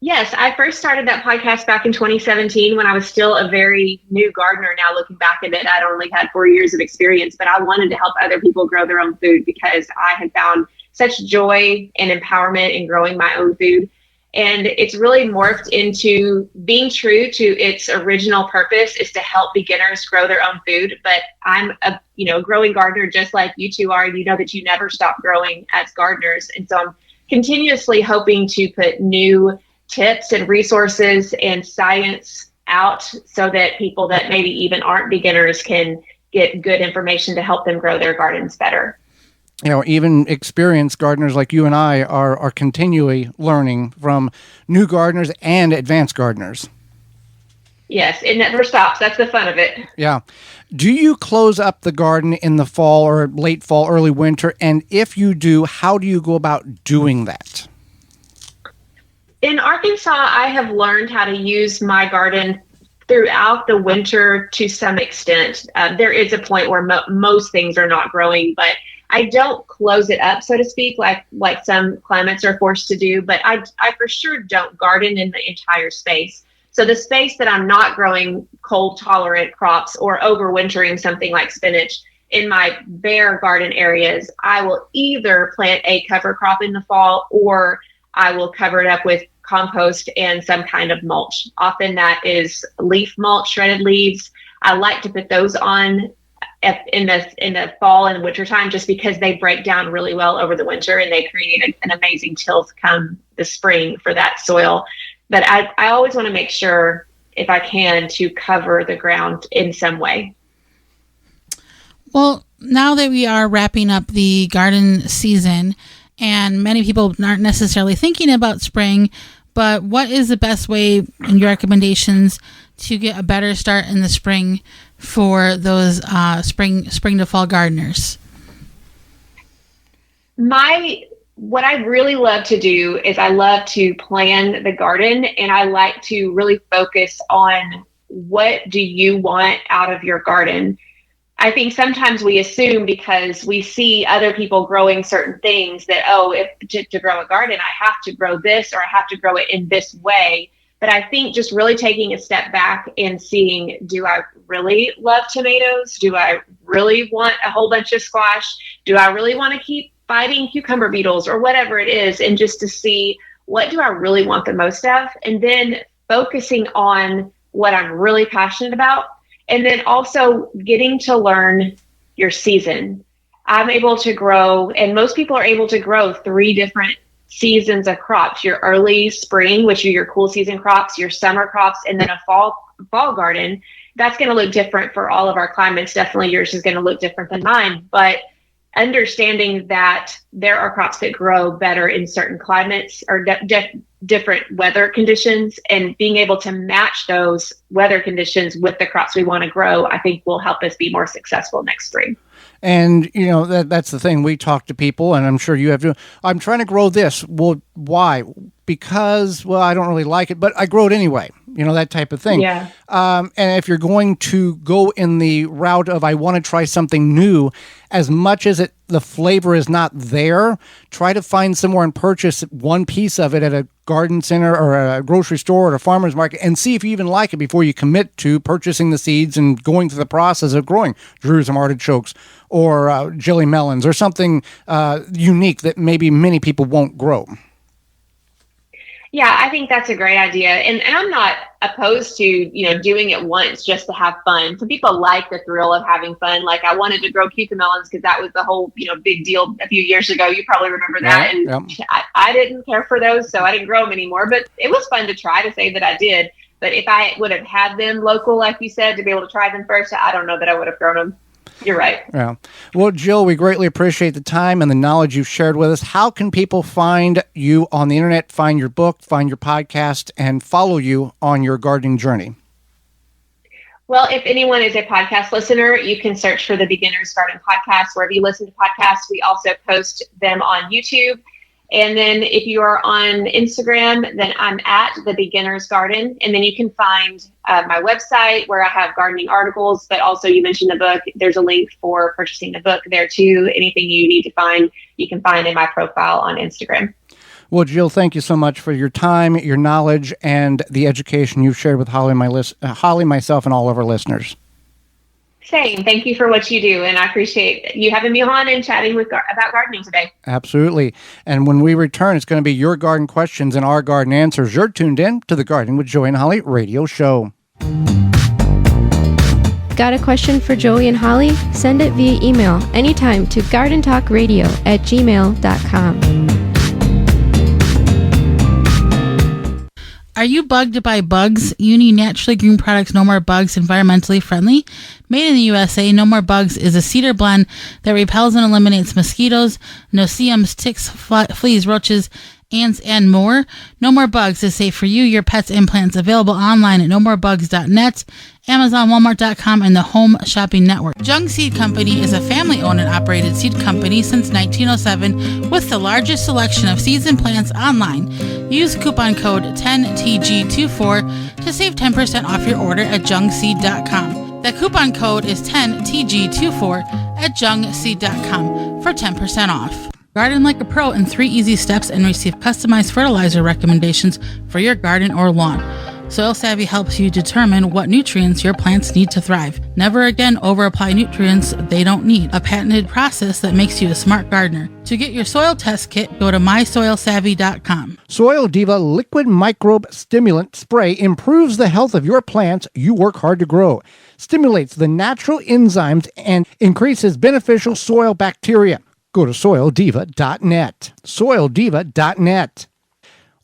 Yes, I first started that podcast back in 2017 when I was still a very new gardener. Now looking back at it, I'd only had 4 years of experience, but I wanted to help other people grow their own food because I had found such joy and empowerment in growing my own food. And it's really morphed into being true to its original purpose is to help beginners grow their own food. But I'm a growing gardener just like you two are. You know that you never stop growing as gardeners. And so I'm continuously hoping to put new tips and resources and science out so that people that maybe even aren't beginners can get good information to help them grow their gardens better. Even experienced gardeners like you and I are continually learning from new gardeners and advanced gardeners. Yes, it never stops. That's the fun of it. Yeah. Do you close up the garden in the fall or late fall, early winter? And if you do, how do you go about doing that? In Arkansas, I have learned how to use my garden throughout the winter to some extent. There is a point where most things are not growing, but I don't close it up, so to speak, like some climates are forced to do, but I for sure don't garden in the entire space. So the space that I'm not growing cold tolerant crops or overwintering something like spinach, in my bare garden areas, I will either plant a cover crop in the fall or I will cover it up with compost and some kind of mulch. Often that is leaf mulch, shredded leaves. I like to put those on in the fall and winter time just because they break down really well over the winter and they create an amazing tilth come the spring for that soil. But I always want to make sure, if I can, to cover the ground in some way. Well, now that we are wrapping up the garden season and many people aren't necessarily thinking about spring, but what is the best way in your recommendations to get a better start in the spring for those spring to fall gardeners? What I really love to do is I love to plan the garden, and I like to really focus on what do you want out of your garden. I think sometimes we assume because we see other people growing certain things that, if to grow a garden, I have to grow this or I have to grow it in this way. But I think just really taking a step back and seeing, do I really love tomatoes? Do I really want a whole bunch of squash? Do I really want to keep fighting cucumber beetles or whatever it is? And just to see, what do I really want the most of? And then focusing on what I'm really passionate about. And then also getting to learn your season. I'm able to grow, and most people are able to grow 3 different seasons of crops: your early spring, which are your cool season crops, your summer crops, and then a fall garden. that's going to look different for all of our climates. Definitely yours is going to look different than mine, but understanding that there are crops that grow better in certain climates or different weather conditions, and being able to match those weather conditions with the crops we want to grow, I think will help us be more successful next spring. And, that's the thing. We talk to people, and I'm sure you have to. I'm trying to grow this. Well, why? Because, I don't really like it, but I grow it anyway. That type of thing. Yeah. And if you're going to go in the route of I want to try something new, as much as the flavor is not there, try to find somewhere and purchase one piece of it at a garden center or a grocery store or a farmer's market and see if you even like it before you commit to purchasing the seeds and going through the process of growing Jerusalem artichokes or jelly melons or something unique that maybe many people won't grow. Yeah, I think that's a great idea. And I'm not opposed to, doing it once just to have fun. Some people like the thrill of having fun. Like I wanted to grow cucamelons because that was the whole, big deal a few years ago. You probably remember that. And I didn't care for those, so I didn't grow them anymore. But it was fun to try, to say that I did. But if I would have had them local, like you said, to be able to try them first, I don't know that I would have grown them. You're right. Yeah. Well, Jill, we greatly appreciate the time and the knowledge you've shared with us. How can people find you on the internet, find your book, find your podcast, and follow you on your gardening journey? Well, if anyone is a podcast listener, you can search for the Beginner's Garden Podcast wherever you listen to podcasts. We also post them on YouTube. And then if you are on Instagram, then I'm at The Beginner's Garden. And then you can find my website where I have gardening articles, but also you mentioned the book. There's a link for purchasing the book there too. Anything you need to find, you can find in my profile on Instagram. Well, Jill, thank you so much for your time, your knowledge, and the education you've shared with Holly, myself, and all of our listeners. Same. Thank you for what you do. And I appreciate you having me on and chatting about gardening today. Absolutely. And when we return, it's going to be your garden questions and our garden answers. You're tuned in to the Gardening with Joey and Holly radio show. Got a question for Joey and Holly? Send it via email anytime to gardentalkradio@gmail.com. Are you bugged by bugs? You need Naturally Green Products No More Bugs, environmentally friendly. Made in the USA, No More Bugs is a cedar blend that repels and eliminates mosquitoes, no-see-ums, ticks, fleas, roaches, ants, and more. No More Bugs is safe for you, your pets, and plants. Available online at nomorebugs.net, Amazon, Walmart.com, and the Home Shopping Network. Jung Seed Company is a family-owned and operated seed company since 1907 with the largest selection of seeds and plants online. Use coupon code 10TG24 to save 10% off your order at jungseed.com. The coupon code is 10TG24 at jungseed.com for 10% off. Garden like a pro in 3 easy steps and receive customized fertilizer recommendations for your garden or lawn. Soil Savvy helps you determine what nutrients your plants need to thrive. Never again over-apply nutrients they don't need. A patented process that makes you a smart gardener. To get your soil test kit, go to mysoilsavvy.com. Soil Diva Liquid Microbe Stimulant Spray improves the health of your plants you work hard to grow. Stimulates the natural enzymes and increases beneficial soil bacteria. Go to soildiva.net. Soildiva.net.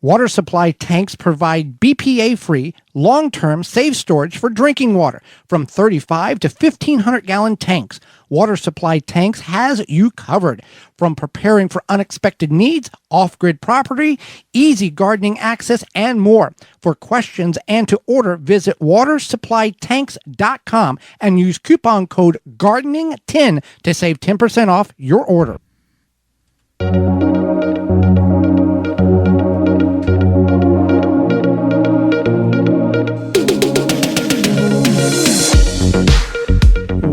Water supply tanks provide BPA-free, long-term safe storage for drinking water from 35 to 1,500 gallon tanks. Water supply tanks has you covered. From preparing for unexpected needs, off-grid property, easy gardening access, and more. For questions and to order, visit watersupplytanks.com and use coupon code GARDENING10 to save 10% off your order.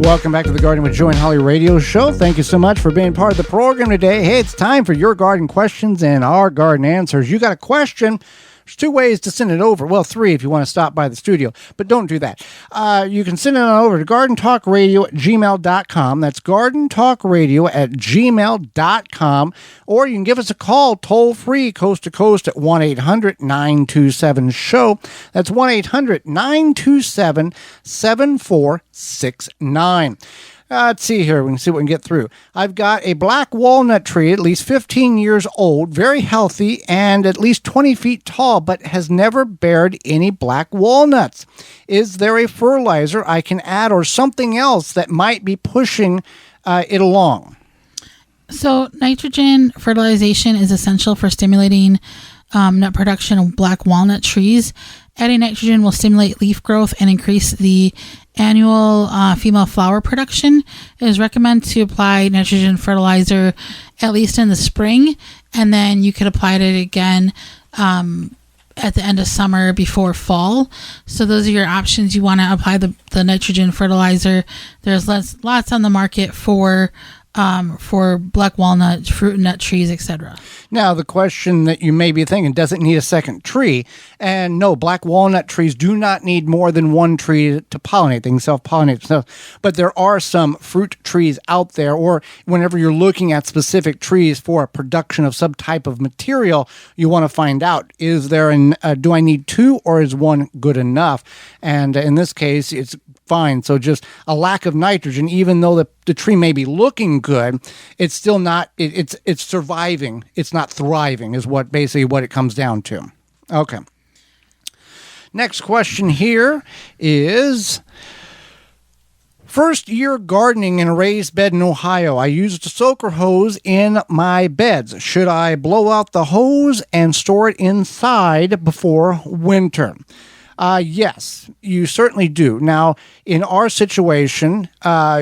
Welcome back to the Garden with Joey and Holly radio show. Thank you so much for being part of the program today. Hey, it's time for your garden questions and our garden answers. You got a question? There's 2 ways to send it over. Well, 3 if you want to stop by the studio, but don't do that. You can send it on over to gardentalkradio@gmail.com. That's gardentalkradio@gmail.com. Or you can give us a call toll free coast to coast at 1-800-927-SHOW. That's 1-800-927-7469. Let's see here. We can see what we can get through. I've got a black walnut tree, at least 15 years old, very healthy, and at least 20 feet tall, but has never bared any black walnuts. Is there a fertilizer I can add or something else that might be pushing it along? So nitrogen fertilization is essential for stimulating nut production of black walnut trees. Adding nitrogen will stimulate leaf growth and increase the annual female flower production. It is recommended to apply nitrogen fertilizer at least in the spring, and then you could apply it again at the end of summer before fall. So those are your options. You want to apply the nitrogen fertilizer. There's lots on the market for black walnut, fruit and nut trees, etc. Now, the question that you may be thinking, does it need a second tree? And no, black walnut trees do not need more than one tree to pollinate. They can self-pollinate themselves. But there are some fruit trees out there, or whenever you're looking at specific trees for a production of some type of material, you want to find out, is there do I need two, or is one good enough? And in this case, it's fine. So just a lack of nitrogen, even though the tree may be looking good, it's still not, it's surviving. It's not thriving is what it comes down to. Okay. Next question here is, first year gardening in a raised bed in Ohio. I used a soaker hose in my beds. Should I blow out the hose and store it inside before winter? Yes, you certainly do. Now, in our situation,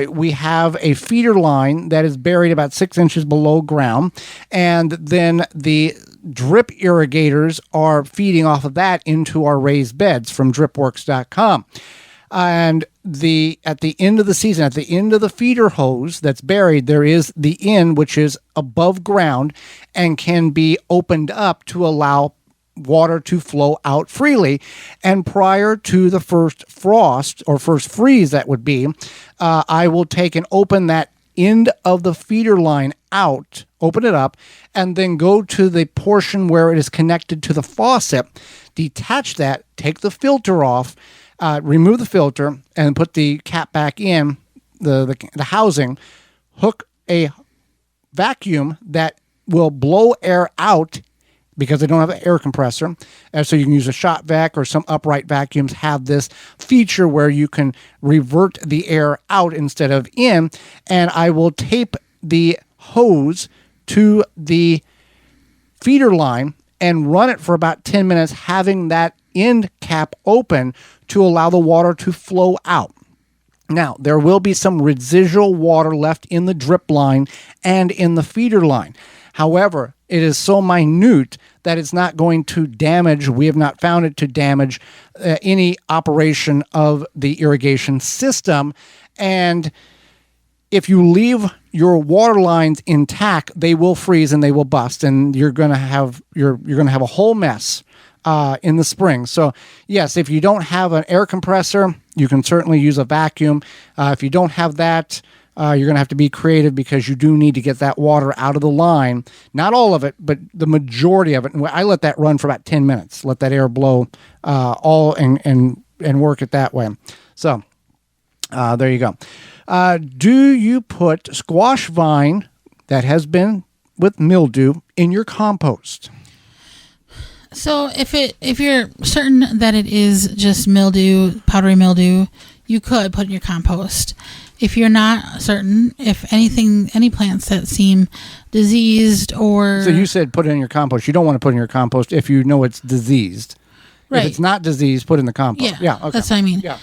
we have a feeder line that is buried about 6 inches below ground, and then the drip irrigators are feeding off of that into our raised beds from dripworks.com. And at the end of the season, at the end of the feeder hose that's buried, there is the end, which is above ground and can be opened up to allow water to flow out freely. And prior to the first frost or first freeze, that would be, I will take and open that end of the feeder line out, open it up, and then go to the portion where it is connected to the faucet, detach that, take the filter off, remove the filter, and put the cap back in the housing, hook a vacuum that will blow air out, because they don't have an air compressor. And so you can use a shop vac, or some upright vacuums have this feature where you can revert the air out instead of in. And I will tape the hose to the feeder line and run it for about 10 minutes, having that end cap open to allow the water to flow out. Now, there will be some residual water left in the drip line and in the feeder line. However, it is so minute that it's not going to damage, we have not found it to damage any operation of the irrigation system. And if you leave your water lines intact, they will freeze and they will bust, and you're going to have a whole mess in the spring. So yes, if you don't have an air compressor, you can certainly use a vacuum. If you don't have that, you're going to have to be creative, because you do need to get that water out of the line. Not all of it, but the majority of it. And I let that run for about 10 minutes. Let that air blow and work it that way. So there you go. Do you put squash vine that has been with mildew in your compost? So if you're certain that it is just mildew, powdery mildew, you could put in your compost. If you're not certain, if any plants that seem diseased or... So you said put it in your compost. You don't want to put it in your compost if you know it's diseased. Right. If it's not diseased, put it in the compost. Yeah, okay. That's what I mean. Yeah.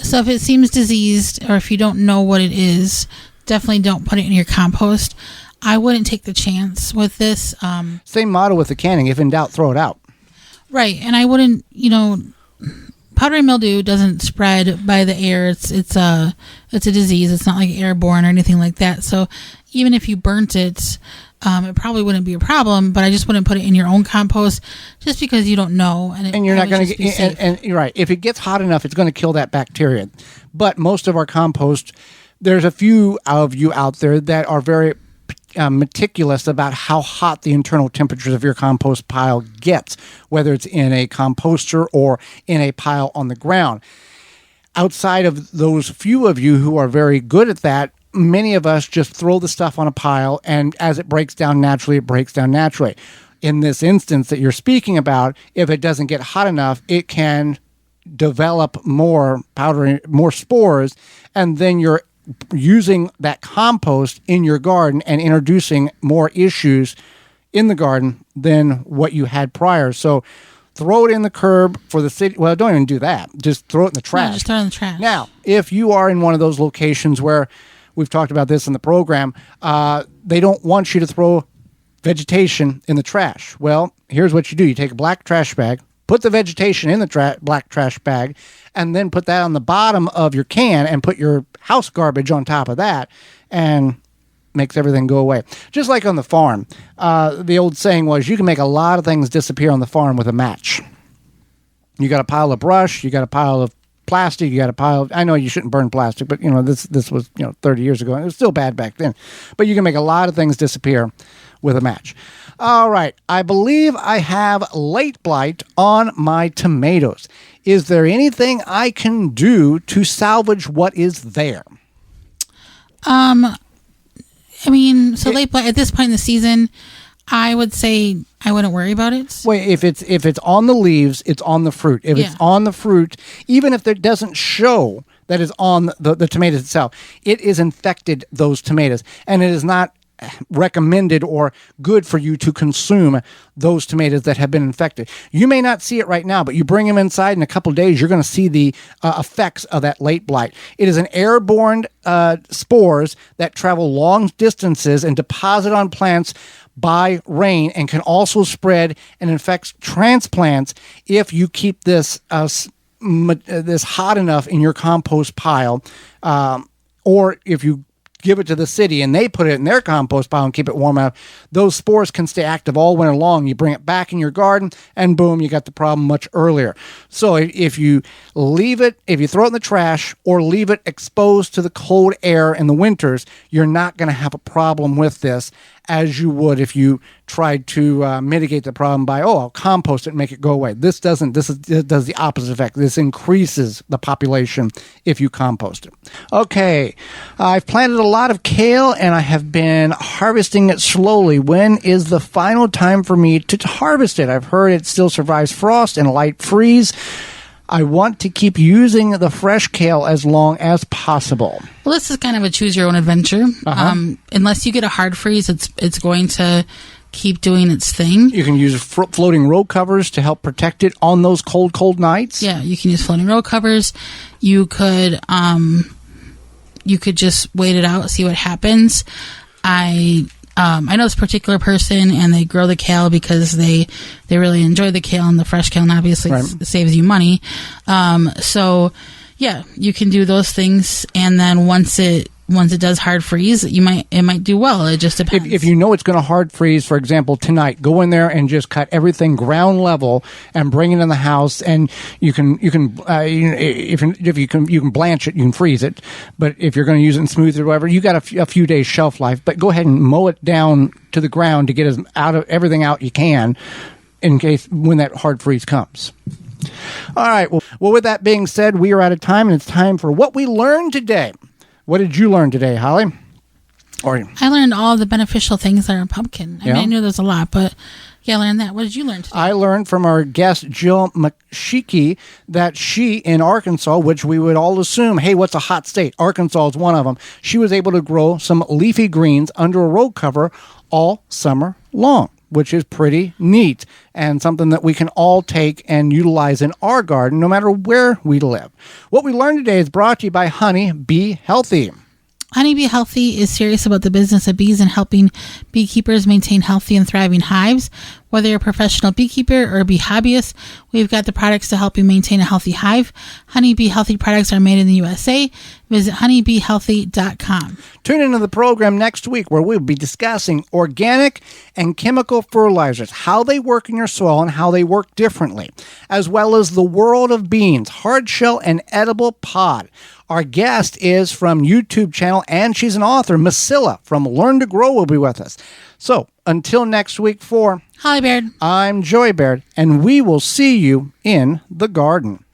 So if it seems diseased, or if you don't know what it is, definitely don't put it in your compost. I wouldn't take the chance with this. Same motto with the canning. If in doubt, throw it out. Right. And I wouldn't, powdery mildew doesn't spread by the air. It's a disease. It's not like airborne or anything like that. So even if you burnt it, it probably wouldn't be a problem. But I just wouldn't put it in your own compost, just because you don't know. And you're not going to get. And you're right. If it gets hot enough, it's going to kill that bacteria. But most of our compost, there's a few of you out there that are very meticulous about how hot the internal temperatures of your compost pile gets, whether it's in a composter or in a pile on the ground. outside of those few of you who are very good at that, many of us just throw the stuff on a pile, and as it breaks down naturally, it breaks down naturally. In this instance that you're speaking about, if it doesn't get hot enough, it can develop more powder, more spores, and then you're using that compost in your garden and introducing more issues in the garden than what you had prior. So throw it in the curb for the city. Well, don't even do that. Just throw it in the trash. No, just throw it in the trash. Now, if you are in one of those locations where we've talked about this in the program, they don't want you to throw vegetation in the trash. Well, here's what you do. You take a black trash bag, put the vegetation in the black trash bag, and then put that on the bottom of your can and put your house garbage on top of that, and makes everything go away. Just like on the farm. The old saying was, you can make a lot of things disappear on the farm with a match. You got a pile of brush, you got a pile of plastic, you got a pile of, I know you shouldn't burn plastic, but this was 30 years ago, and it was still bad back then. But you can make a lot of things disappear with a match. All right, I believe I have late blight on my tomatoes. Is there anything I can do to salvage what is there? Late blight at this point in the season, I would say I wouldn't worry about it. Wait, if it's on the leaves, it's on the fruit. If it's on the fruit, even if it doesn't show that it's on the tomatoes itself, it is infected those tomatoes, and it is not recommended or good for you to consume those tomatoes that have been infected. You may not see it right now, but you bring them inside in a couple of days, you're going to see the effects of that late blight. It is an airborne spores that travel long distances and deposit on plants by rain, and can also spread and infect transplants if you keep this hot enough in your compost pile, or if you give it to the city and they put it in their compost pile and keep it warm out, those spores can stay active all winter long. You bring it back in your garden and boom, you got the problem much earlier. So if you leave it, if you throw it in the trash or leave it exposed to the cold air in the winters, you're not going to have a problem with this as you would if you tried to mitigate the problem by, I'll compost it and make it go away. This does the opposite effect. This increases the population if you compost it. Okay, I've planted a lot of kale and I have been harvesting it slowly. When is the final time for me to harvest it? I've heard it still survives frost and light freeze. I want to keep using the fresh kale as long as possible. Well, this is kind of a choose your own adventure. Unless you get a hard freeze, it's going to keep doing its thing. You can use floating row covers to help protect it on those cold nights. Yeah, you can use floating row covers. You could just wait it out, see what happens. I know this particular person, and they grow the kale because they really enjoy the kale, and the fresh kale, and obviously saves you money. So yeah, you can do those things, and then once it does hard freeze, it might do well. It just depends. If you know it's going to hard freeze, for example, tonight, go in there and just cut everything ground level and bring it in the house. And you can blanch it, you can freeze it. But if you're going to use it in smoothie or whatever, you got a few days shelf life. But go ahead and mow it down to the ground to get everything out you can, in case when that hard freeze comes. All right. Well, with that being said, we are out of time, and it's time for what we learned today. What did you learn today, Holly? I learned all the beneficial things that are in pumpkin. I knew there's a lot, but I learned that. What did you learn today? I learned from our guest, Jill McSheehy, that she, in Arkansas, which we would all assume, hey, what's a hot state? Arkansas is one of them. She was able to grow some leafy greens under a row cover all summer long, which is pretty neat and something that we can all take and utilize in our garden no matter where we live. What we learned today is brought to you by Honey Bee Healthy. Honey Bee Healthy is serious about the business of bees and helping beekeepers maintain healthy and thriving hives. Whether you're a professional beekeeper or a bee hobbyist, we've got the products to help you maintain a healthy hive. Honey Bee Healthy products are made in the USA. Visit honeybeehealthy.com. Tune into the program next week where we'll be discussing organic and chemical fertilizers, how they work in your soil and how they work differently, as well as the world of beans, hard shell and edible pod. Our guest is from YouTube channel, and she's an author. Masilla from Learn to Grow will be with us. So until next week, for Holly Baird, I'm Joy Baird, and we will see you in the garden.